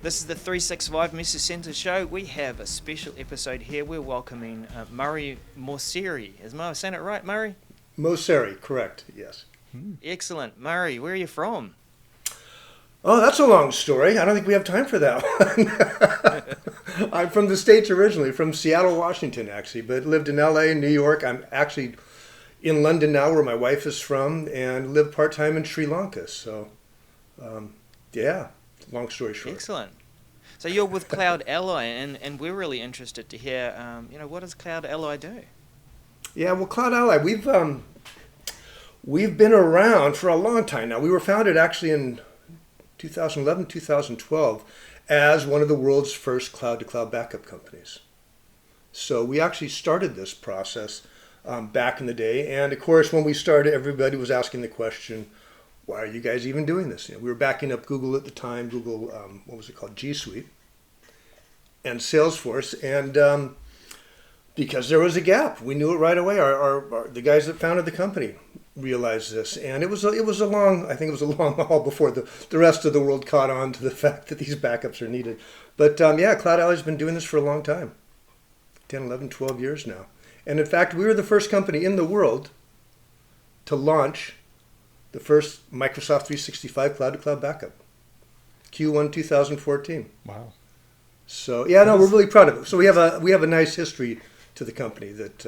This is the 365 Mesa Centre show. We have a special episode here. We're welcoming Murray Moceri. Am I saying it right, Murray? Moceri, correct, yes. Excellent. Murray, where are you from? Oh, that's a long story. I don't think we have time for that one. I'm from the States originally, from Seattle, Washington, actually, but lived in LA and New York. I'm actually in London now, where my wife is from, and live part-time in Sri Lanka. So, yeah, long story short. Excellent. So you're with CloudAlly, and we're really interested to hear, what does CloudAlly do? Yeah, well, CloudAlly, we've been around for a long time now. We were founded actually in 2011, 2012 as one of the world's first cloud-to-cloud backup companies. So we actually started this process back in the day. And of course, when we started, everybody was asking the question, why are you guys even doing this? We were backing up Google at the time, Google, what was it called, G Suite, and Salesforce. And because there was a gap, we knew it right away. The guys that founded the company realized this, and it was a long haul before the rest of the world caught on to the fact that these backups are needed. But CloudAlly's been doing this for a long time, 10, 11, 12 years now. And in fact, we were the first company in the world to launch the first Microsoft 365 cloud-to-cloud backup, Q1 2014. Wow. So we're really proud of it. So we have a nice history to the company that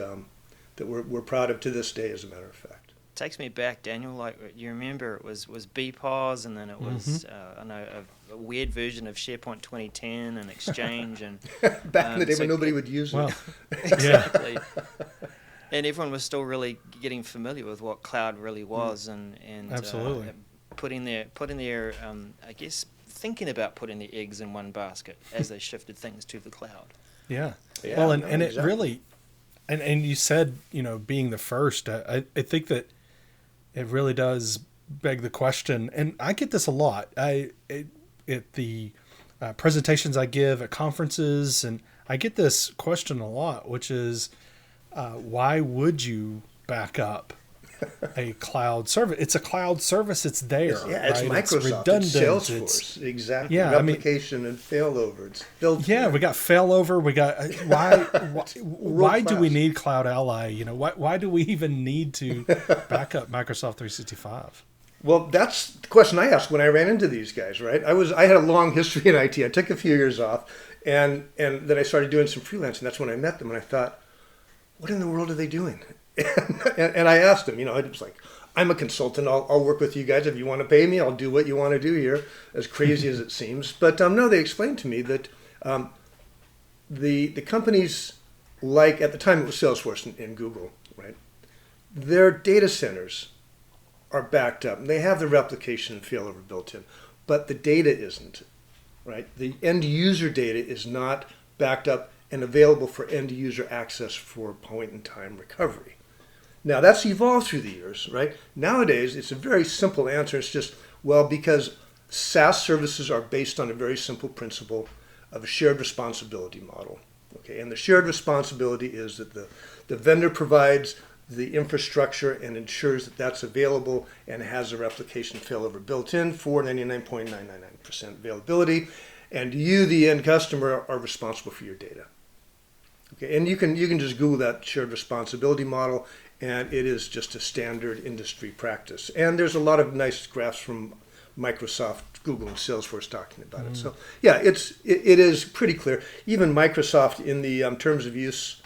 we're proud of to this day, as a matter of fact. Takes me back, Daniel. Like you remember, it was BPOS, and then it was a weird version of SharePoint 2010 and Exchange, and back in the day when nobody would use it. Exactly. And everyone was still really getting familiar with what cloud really was, and absolutely putting their I guess thinking about putting the eggs in one basket as they shifted things to the cloud. Yeah. Well, and exactly. It really, and you said, being the first, I think that it really does beg the question, and I get this a lot. At the presentations I give at conferences, and I get this question a lot, which is, why would you back up a cloud service? It's a cloud service. It's there. It's Microsoft. It's redundant. It's Salesforce. Exactly. Yeah, replication and failover. It's built. Yeah, we got failover. We got why do we need CloudAlly? Why do we even need to back up Microsoft 365? Well, that's the question I asked when I ran into these guys. Right, I had a long history in IT. I took a few years off, and then I started doing some freelancing. That's when I met them, and I thought, what in the world are they doing? And I asked him, it was like, I'm a consultant. I'll work with you guys. If you want to pay me, I'll do what you want to do here, as crazy as it seems. But no, they explained to me that the companies, like at the time it was Salesforce and Google, right? Their data centers are backed up. And they have the replication and failover built in, but the data isn't, right? The end user data is not backed up and available for end user access for point-in-time recovery. Now, that's evolved through the years, right? Nowadays, it's a very simple answer. It's just, because SaaS services are based on a very simple principle of a shared responsibility model. Okay, and the shared responsibility is that the vendor provides the infrastructure and ensures that that's available and has a replication failover built in for 99.999% availability, and you, the end customer, are responsible for your data. Okay, and you can just Google that shared responsibility model, and it is just a standard industry practice. And there's a lot of nice graphs from Microsoft, Google, and Salesforce talking about it. So it is pretty clear. Even Microsoft in the terms of use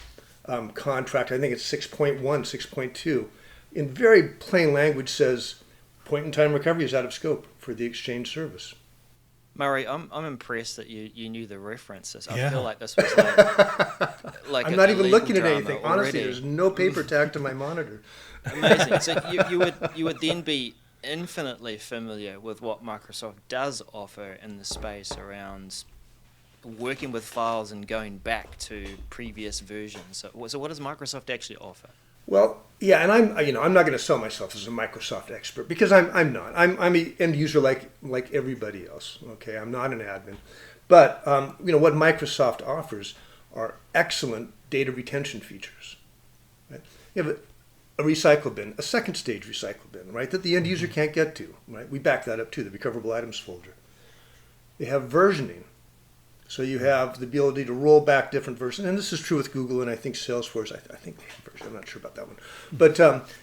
contract, I think it's 6.1, 6.2, in very plain language says point-in-time recovery is out of scope for the Exchange service. Murray, I'm impressed that you knew the references. I Yeah. feel like this was like I'm not even looking at drama anything. already. Honestly, there's no paper tag to my monitor. Amazing. So you would then be infinitely familiar with what Microsoft does offer in the space around working with files and going back to previous versions. So what does Microsoft actually offer? Well, yeah, and I'm not going to sell myself as a Microsoft expert because I'm not. I'm an end user like everybody else. Okay, I'm not an admin, but what Microsoft offers are excellent data retention features. Right? You have a recycle bin, a second stage recycle bin, right, that the end user can't get to. Right, we back that up too, the recoverable items folder. They have versioning, So you have the ability to roll back different versions, and this is true with Google and I think Salesforce. I think they have versions. I'm not sure about that one, but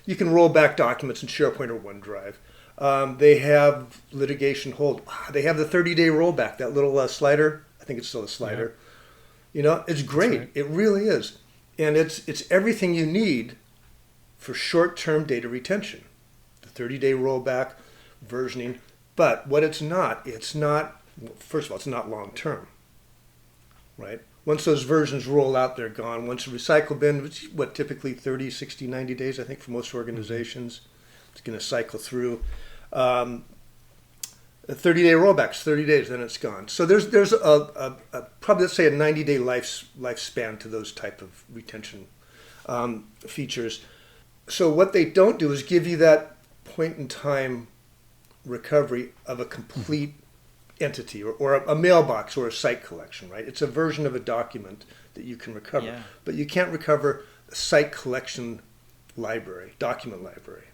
you can roll back documents in SharePoint or OneDrive. They have litigation hold. They have the 30-day rollback. That little slider. I think it's still a slider. Yeah. It's great. Right. It really is, and it's everything you need for short-term data retention. The 30-day rollback, versioning. But what it's not. First of all, it's not long-term. Right? Once those versions roll out, they're gone. Once a recycle bin, which is what, typically 30, 60, 90 days, I think, for most organizations, it's going to cycle through. A 30-day rollbacks, 30 days, then it's gone. So there's a probably, let's say, a 90-day lifespan to those type of retention features. So what they don't do is give you that point-in-time recovery of a complete entity or a mailbox or a site collection, right? It's a version of a document that you can recover, but you can't recover a site collection library, document library,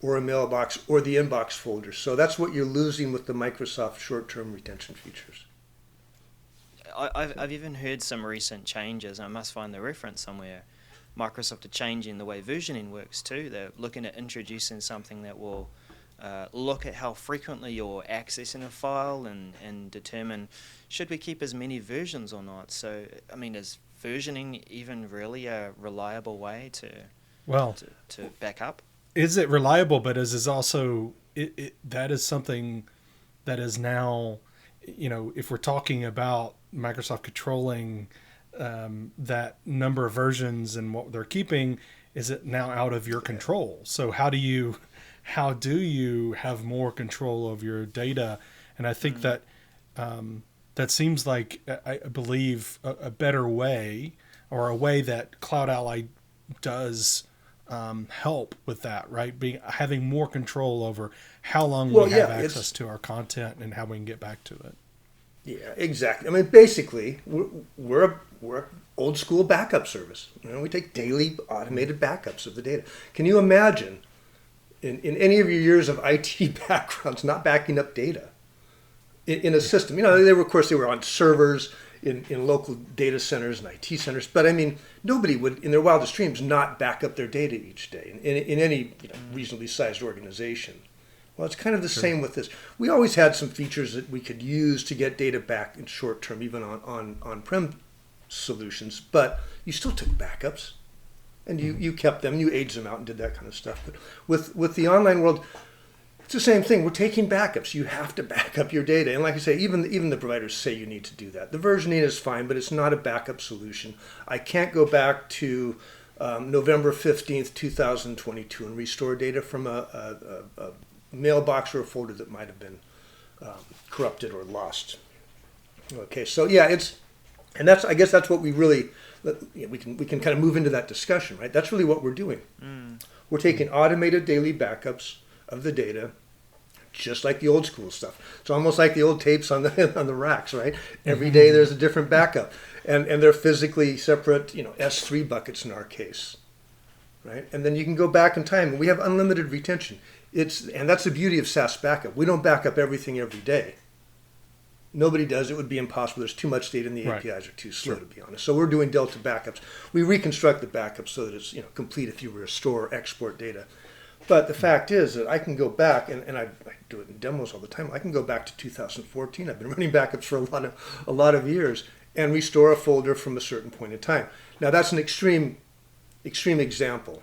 or a mailbox or the inbox folder. So that's what you're losing with the Microsoft short-term retention features. I've even heard some recent changes. I must find the reference somewhere. Microsoft are changing the way versioning works too. They're looking at introducing something that will look at how frequently you're accessing a file and determine should we keep as many versions or not. So, I mean, is versioning even really a reliable way to back up? Is it reliable? But is also that is something that is now, if we're talking about Microsoft controlling that number of versions and what they're keeping, is it now out of your control? So how do you have more control of your data? And I think that that seems like, I believe, a better way, or a way that CloudAlly does help with that, right? Having more control over how long we have access to our content and how we can get back to it. Yeah, exactly. I mean, basically, we're a old school backup service. We take daily automated backups of the data. Can you imagine in any of your years of IT backgrounds not backing up data in a system? They were on servers in local data centers and IT centers, but I mean, nobody would, in their wildest dreams, not back up their data each day in any reasonably sized organization. Well, it's kind of the same with this. We always had some features that we could use to get data back in short term, even on-prem solutions, but you still took backups, and you kept them, you aged them out and did that kind of stuff. But with the online world, it's the same thing. We're taking backups. You have to back up your data, and like I say, even the providers say you need to do that. The versioning is fine, but it's not a backup solution. I can't go back to November 15th, 2022 and restore data from a mailbox or a folder that might have been corrupted or lost. Okay, so I guess that's what we really, we can kind of move into that discussion, right? That's really what we're doing. We're taking automated daily backups of the data, just like the old school stuff. It's almost like the old tapes on the racks, right? Every day there's a different backup, and they're physically separate, S3 buckets in our case, right? And then you can go back in time, and we have unlimited retention. And that's the beauty of SaaS backup. We don't back up everything every day. Nobody does. It would be impossible. There's too much data, and the APIs are too slow, to be honest. So we're doing Delta backups. We reconstruct the backups so that it's complete if you restore or export data. But the fact is that I can go back, and I do it in demos all the time. I can go back to 2014. I've been running backups for a lot of years and restore a folder from a certain point in time. Now that's an extreme example.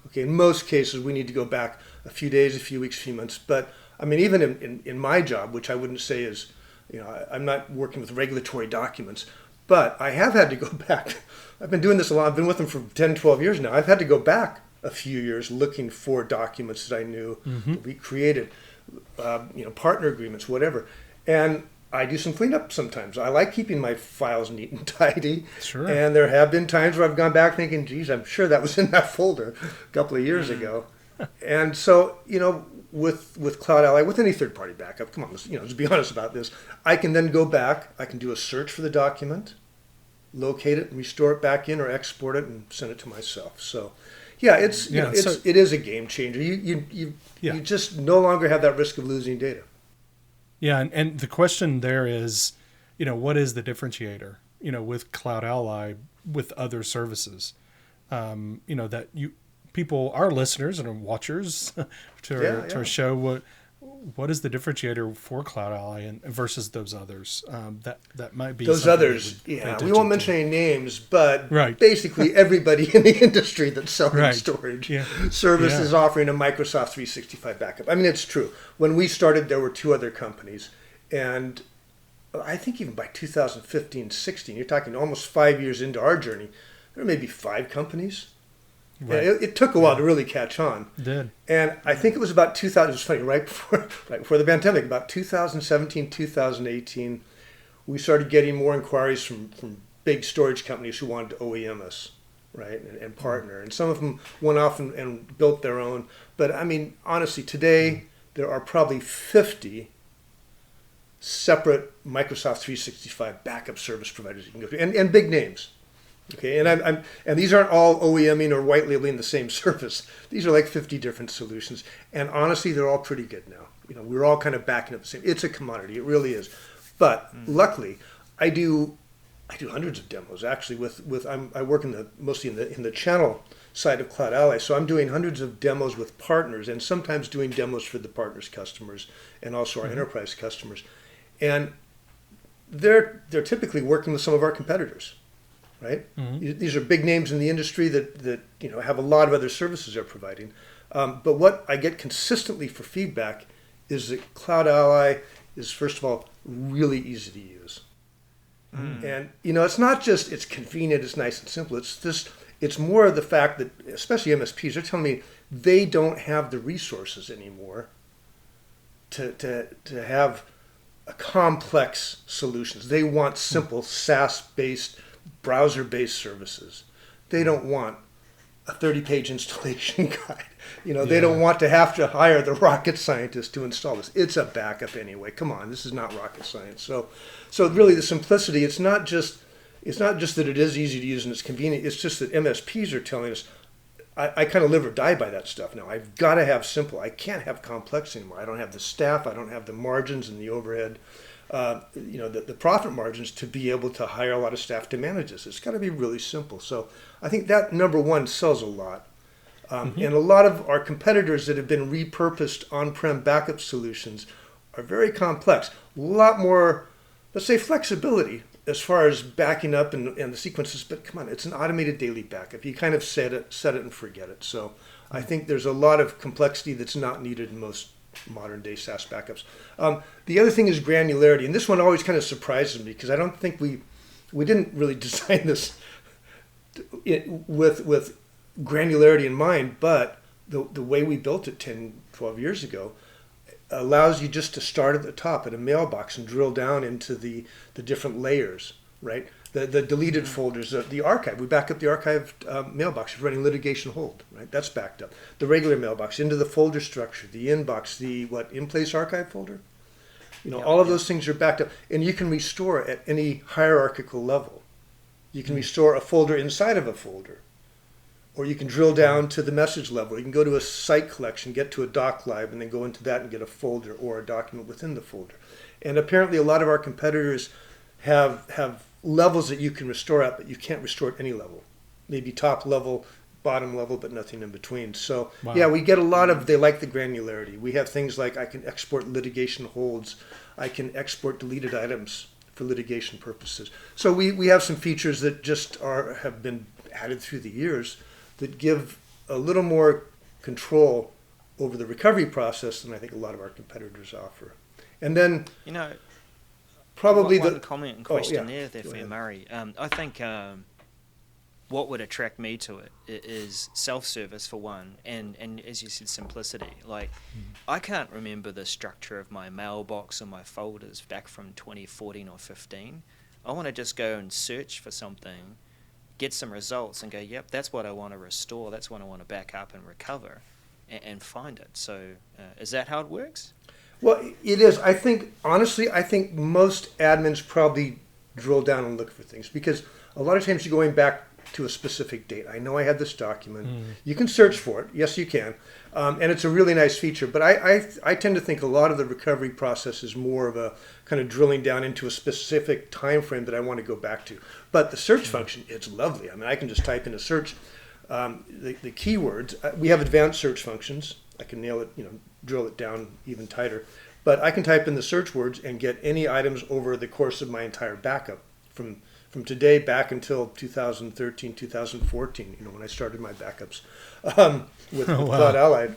Okay, in most cases we need to go back a few days, a few weeks, a few months. But I mean, even in my job, which I wouldn't say is, I'm not working with regulatory documents, but I have had to go back. I've been doing this a lot. I've been with them for 10, 12 years now. I've had to go back a few years looking for documents that I knew that we created, partner agreements, whatever. And I do some cleanup sometimes. I like keeping my files neat and tidy. Sure. And there have been times where I've gone back thinking, geez, I'm sure that was in that folder a couple of years ago. And so, with CloudAlly, with any third-party backup, come on, let's be honest about this. I can then go back. I can do a search for the document, locate it, and restore it back in, or export it and send it to myself. So, it is a game changer. You just no longer have that risk of losing data. Yeah, and the question there is, what is the differentiator, with CloudAlly with other services, that people, our listeners and watchers to show what is the differentiator for CloudAlly and versus those others, that might be those others. Yeah, we won't mention any names, but basically everybody in the industry that's selling storage services offering a Microsoft 365 backup. I mean, it's true. When we started, there were 2 other companies, and I think even by 2015-16, you're talking almost 5 years into our journey, there may be 5 companies. Right. It took a while to really catch on. It did. And I think it was about 2000, it was funny, right before the pandemic, about 2017, 2018, we started getting more inquiries from big storage companies who wanted to OEM us, right, and partner. And some of them went off and built their own. But I mean, honestly, today there are probably 50 separate Microsoft 365 backup service providers you can go to, and big names. Okay, and these aren't all OEMing or white labeling the same service. These are like 50 different solutions, and honestly, they're all pretty good now. We're all kind of backing up the same. It's a commodity, it really is. But luckily, I do hundreds of demos actually. I work mostly in the channel side of CloudAlly, so I'm doing hundreds of demos with partners, and sometimes doing demos for the partners' customers and also our enterprise customers, and they're typically working with some of our competitors. Right? Mm-hmm. These are big names in the industry that have a lot of other services they're providing. But what I get consistently for feedback is that CloudAlly is, first of all, really easy to use. Mm. And it's not just it's convenient, it's nice and simple. It's more of the fact that, especially MSPs, they're telling me they don't have the resources anymore to have complex solutions. They want simple SaaS-based, browser-based services. They don't want a 30-page installation guide. They don't want to have to hire the rocket scientist to install this. It's a backup anyway. Come on, this is not rocket science. So really the simplicity, it's not just that it is easy to use and it's convenient. It's just that MSPs are telling us, I kind of live or die by that stuff now. I've got to have simple. I can't have complex anymore. I don't have the staff. I don't have the margins and the overhead. The profit margins to be able to hire a lot of staff to manage this. It's got to be really simple. So I think that, number one, sells a lot. And a lot of our competitors that have been repurposed on-prem backup solutions are very complex. A lot more, let's say, flexibility as far as backing up and the sequences. But come on, it's an automated daily backup. You kind of set it and forget it. So I think there's a lot of complexity that's not needed in most modern day SaaS backups. The other thing is granularity, and this one always kind of surprises me because I don't think we didn't really design this with granularity in mind, but the way we built it 10, 12 years ago allows you just to start at the top at a mailbox and drill down into the different layers, right? The deleted folders, the archive. We back up the archived mailbox. If you're running litigation hold, right? That's backed up. The regular mailbox into the folder structure, the inbox, the in-place archive folder. All of those things are backed up, and you can restore at any hierarchical level. You can restore a folder inside of a folder, or you can drill down to the message level. You can go to a site collection, get to a doc live, and then go into that and get a folder or a document within the folder. And apparently, a lot of our competitors have levels that you can restore at, but you can't restore at any level. Maybe top level, bottom level, but nothing in between. So we get a lot of, they like the granularity. We have things like I can export litigation holds. I can export deleted items for litigation purposes. So we have some features that just have been added through the years that give a little more control over the recovery process than I think a lot of our competitors offer. And then, probably one comment and question there for you, Murray. I think what would attract me to it is self-service for one, and as you said, simplicity. Like, I can't remember the structure of my mailbox or my folders back from 2014 or 15. I want to just go and search for something, get some results, and go, yep, that's what I want to restore. That's what I want to back up and recover, and find it. So, is that how it works? Well, it is. I think most admins probably drill down and look for things because a lot of times you're going back to a specific date. I know I had this document. You can search for it. Yes, you can. And it's a really nice feature. But I tend to think a lot of the recovery process is more of a kind of drilling down into a specific time frame that I want to go back to. But the search function, it's lovely. I mean, I can just type in a search, the keywords. We have advanced search functions. I can nail it, drill it down even tighter. But I can type in the search words and get any items over the course of my entire backup from today back until 2013, 2014, when I started my backups with CloudAlly.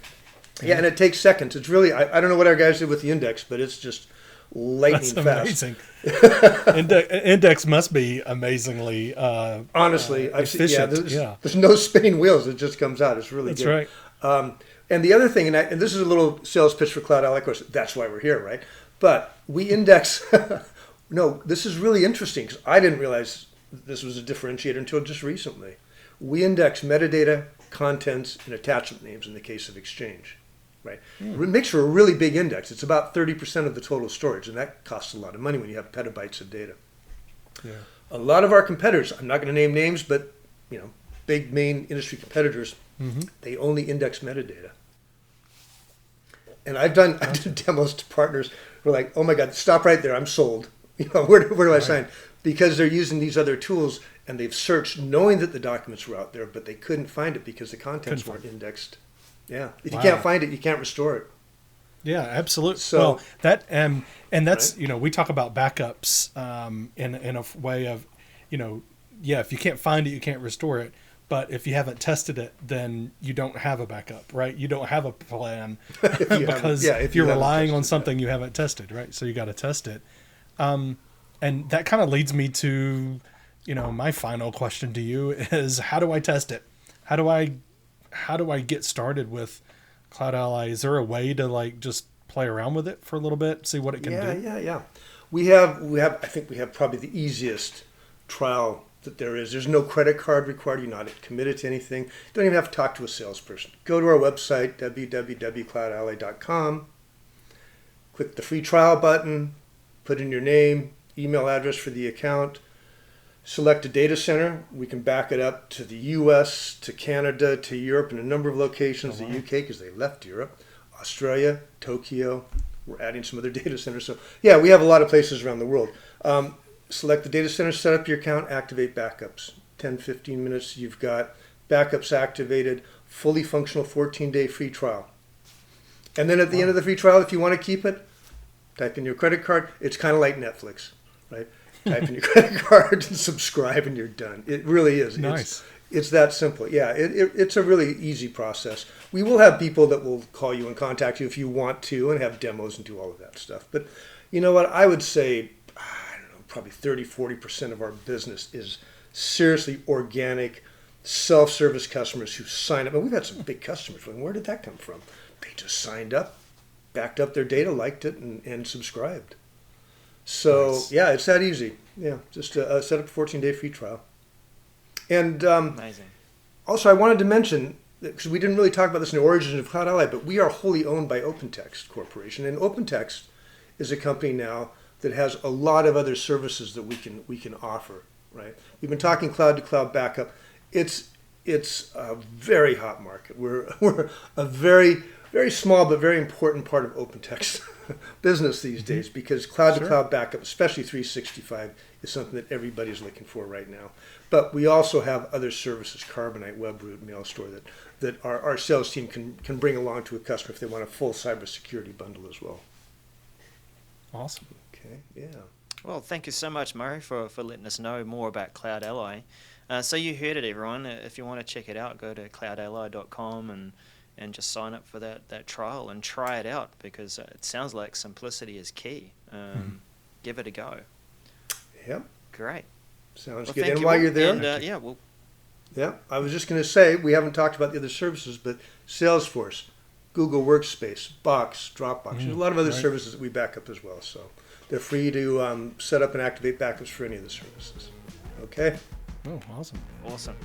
Yeah, and it takes seconds. It's really, I don't know what our guys did with the index, but it's just lightning fast. Amazing. Index must be amazingly honestly, efficient. There's no spinning wheels. It just comes out. It's really good. That's right. And the other thing, and this is a little sales pitch for CloudAlly, of course, that's why we're here, right? But we index... No, this is really interesting because I didn't realize this was a differentiator until just recently. We index metadata, contents, and attachment names in the case of Exchange, right? It makes for a really big index. It's about 30% of the total storage, and that costs a lot of money when you have petabytes of data. Yeah. A lot of our competitors, I'm not going to name names, but big main industry competitors, they only index metadata. And I did demos to partners who are like, oh my God, stop right there, I'm sold. Where do I sign? Because they're using these other tools and they've searched knowing that the documents were out there, but they couldn't find it because the contents weren't indexed. Yeah. If you can't find it, you can't restore it. Yeah, absolutely. So, well, that and that's we talk about backups in a way of if you can't find it, you can't restore it. But if you haven't tested it, then you don't have a backup, right? You don't have a plan because you're relying on something you haven't tested, right? So you got to test it. And that kind of leads me to, my final question to you is, how do I test it? How do I get started with CloudAlly? Is there a way to just play around with it for a little bit, see what it can do? Yeah. We have. I think we have probably the easiest trial that there is. There's no credit card required. You're not committed to anything. You don't even have to talk to a salesperson. Go to our website, www.cloudally.com. Click the free trial button. Put in your name, email address for the account, select a data center. We can back it up to the US, to Canada, to Europe, and a number of locations, the UK, because they left Europe, Australia, Tokyo. We're adding some other data centers. So, yeah, we have a lot of places around the world. Select the data center, set up your account, activate backups. 10, 15 minutes, you've got backups activated, fully functional 14-day free trial. And then at the end of the free trial, if you want to keep it, type in your credit card. It's kind of like Netflix, right? Type in your credit card and subscribe and you're done. It really is. Nice. It's that simple. Yeah, it's a really easy process. We will have people that will call you and contact you if you want to and have demos and do all of that stuff. But you know what? I would say, probably 30, 40% of our business is seriously organic, self-service customers who sign up. And we've had some big customers. Where did that come from? They just signed up, backed up their data, liked it, and subscribed. So, nice. Yeah, it's that easy. Yeah, just set up a 14-day free trial. And amazing. Also, I wanted to mention, because we didn't really talk about this in the origins of CloudAlly, but we are wholly owned by OpenText Corporation. And OpenText is a company now that has a lot of other services that we can offer, right? We've been talking cloud-to-cloud backup. It's a very hot market. We're a very, very small but very important part of OpenText business these days, because cloud-to-cloud backup, especially 365, is something that everybody's looking for right now. But we also have other services, Carbonite, WebRoot, MailStore, that our sales team can bring along to a customer if they want a full cybersecurity bundle as well. Awesome. Okay, yeah. Well, thank you so much, Murray, for letting us know more about CloudAlly. So you heard it, everyone. If you want to check it out, go to cloudally.com and just sign up for that trial and try it out, because it sounds like simplicity is key. Give it a go. Yep. Great. Sounds good. And while you're there, yeah, I was just going to say, we haven't talked about the other services, but Salesforce, Google Workspace, Box, Dropbox. There's a lot of other services that we back up as well. So they're free to set up and activate backups for any of the services. Okay? Oh, awesome. Awesome.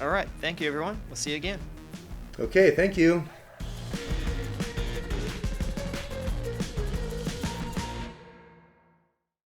All right. Thank you, everyone. We'll see you again. Okay. Thank you.